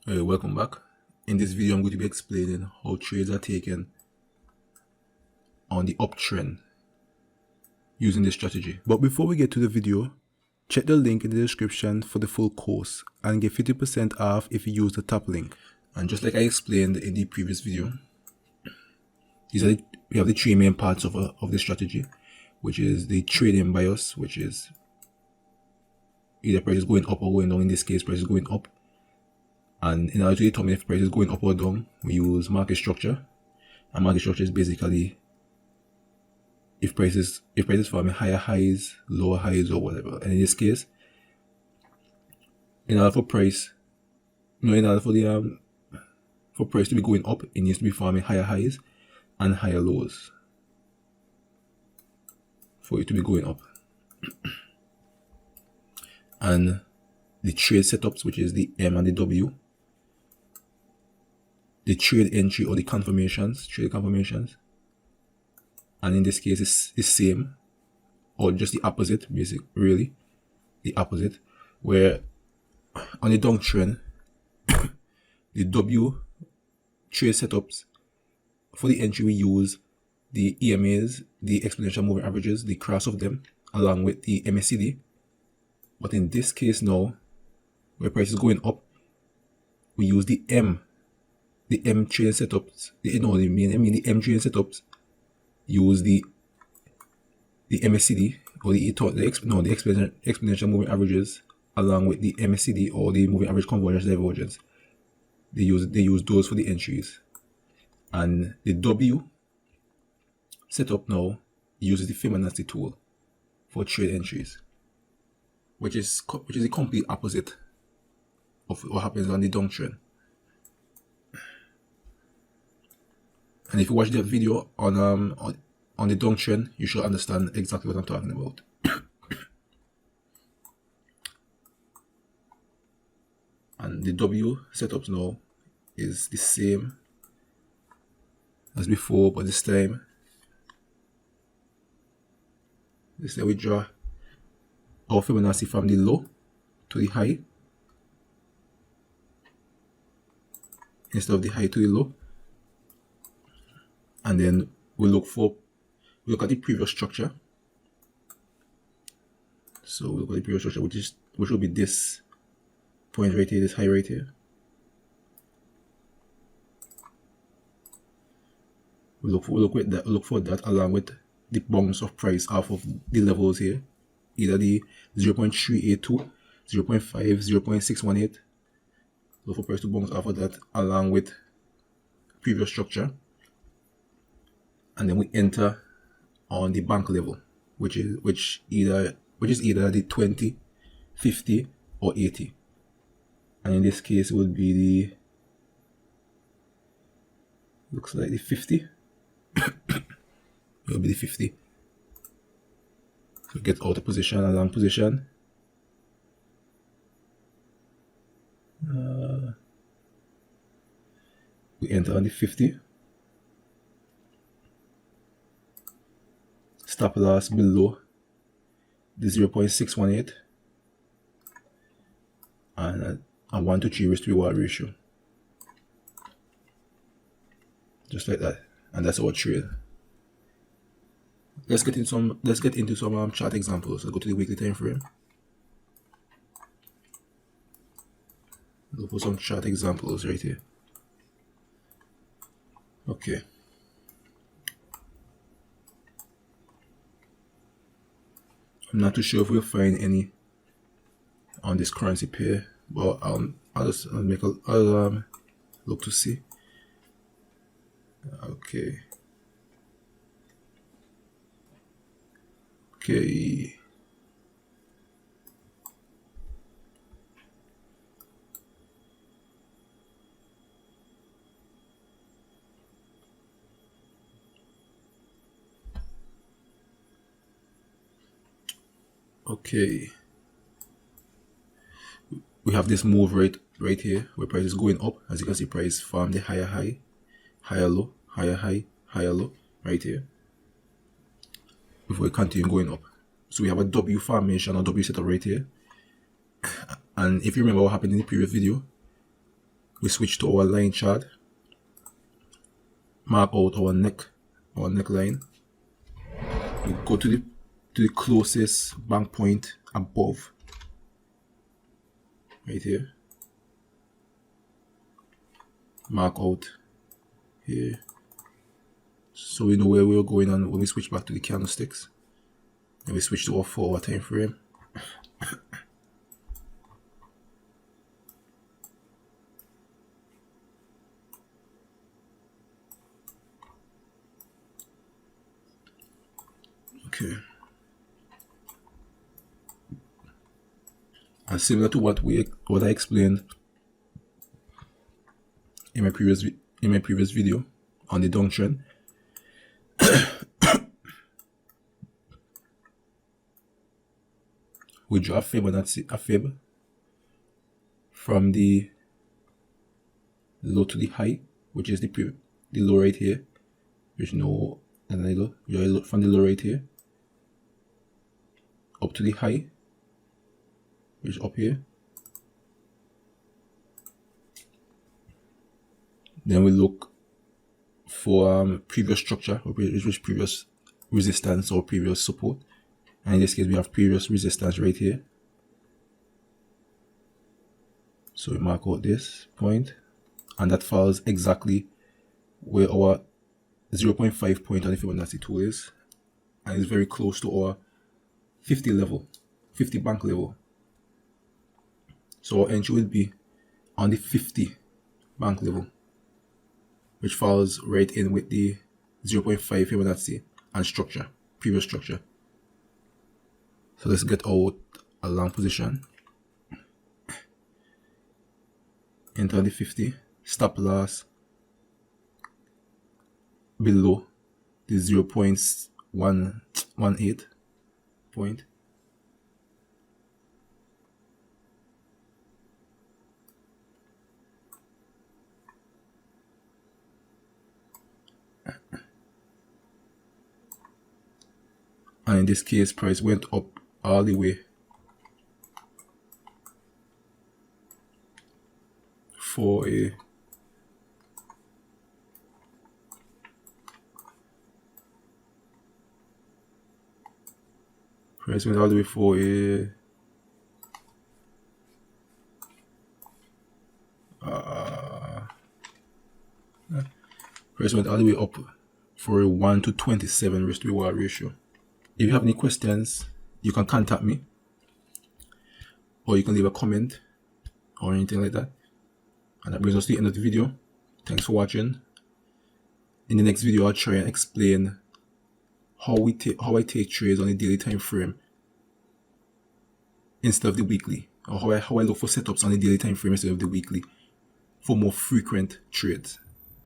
Hey, welcome back. In this video, I'm going to be explaining how trades are taken on the uptrend using this strategy. But before we get to the video, check the link in the description for the full course and get 50% off if you use the top link. And just like I explained in the previous video, we have the three main parts of the strategy, which is the trading bias, which is either price is going up or going down. In this case, price is going up. And in order to determine if price is going up or down, we use market structure. And market structure is basically if prices forming higher highs, lower highs, or whatever. And in this case, in order for price to be going up, it needs to be forming higher highs and higher lows for it to be going up. And the trade setups, which is the M and the W, the trade entry or the trade confirmations, and in this case it's the same or just the opposite, really the opposite, where on the downtrend the W trade setups, for the entry we use the EMAs, the exponential moving averages, the cross of them along with the MACD. But in this case now, where price is going up, we use the M trade setups. The M trade setups use the MACD or the exponential moving averages along with the MACD or the moving average convergence divergence. They use those for the entries, and the W setup now uses the Fibonacci tool for trade entries, which is the complete opposite of what happens on the downtrend. And if you watch that video on the downtrend, you should understand exactly what I'm talking about. And the W setups now is the same as before, but this time we draw our Fibonacci from the low to the high instead of the high to the low. And then we look at the previous structure. So we look at the previous structure, which will be this point right here, this high right here. We look for that along with the bounce of price off of the levels here, either the 0.382, 0.5, 0.618. Look for price to bounce off of that along with previous structure. And then we enter on the bank level, which is either the 20, 50, or 80. And in this case, it would be the, looks like the 50. It will be the 50. So get out of position, a long position. We enter on the 50. Stop loss below the 0.618 and a 1 to 3 risk to reward ratio, just like that. And that's our trade. Let's get into some chart examples. I'll go to the weekly time frame. Look for some chart examples right here. Okay. I'm not too sure if we'll find any on this currency pair, but I'll look to see. Okay. Okay, we have this move right here where price is going up. As you can see, price formed the higher high, higher low, higher high, higher low right here before we continue going up. So we have a W formation or W setup right here. And if you remember what happened in the previous video, We switch to our line chart, mark out our neckline. We go to the closest bank point above, right here. Mark out here, so we know where we're going on when we switch back to the candlesticks. And we switch to our 4-hour time frame. Okay. And similar to what I explained in my previous video on the downtrend, we draw a fib from the low to the high, which is the low right here, which no another low, from the low right here up to the high, which is up here. Then we look for previous structure, which was previous resistance or previous support. And in this case, we have previous resistance right here. So we mark out this point, and that falls exactly where our 0.5 point on the Fibonacci tool is, and it's very close to our 50 bank level. So our entry will be on the 50 bank level, which falls right in with the 0.5 Fibonacci and structure, previous structure. So let's get out a long position. Enter the 50, stop loss below the 0.118 point. And in this case, price went up all the way for a price went all the way for a price went all the way up for a 1 to 27 risk to reward ratio. If you have any questions, you can contact me, or you can leave a comment or anything like that. And that brings us to the end of the video. Thanks for watching. In the next video, I'll try and explain how I take trades on the daily time frame instead of the weekly, or how I look for setups on the daily time frame instead of the weekly for more frequent trades.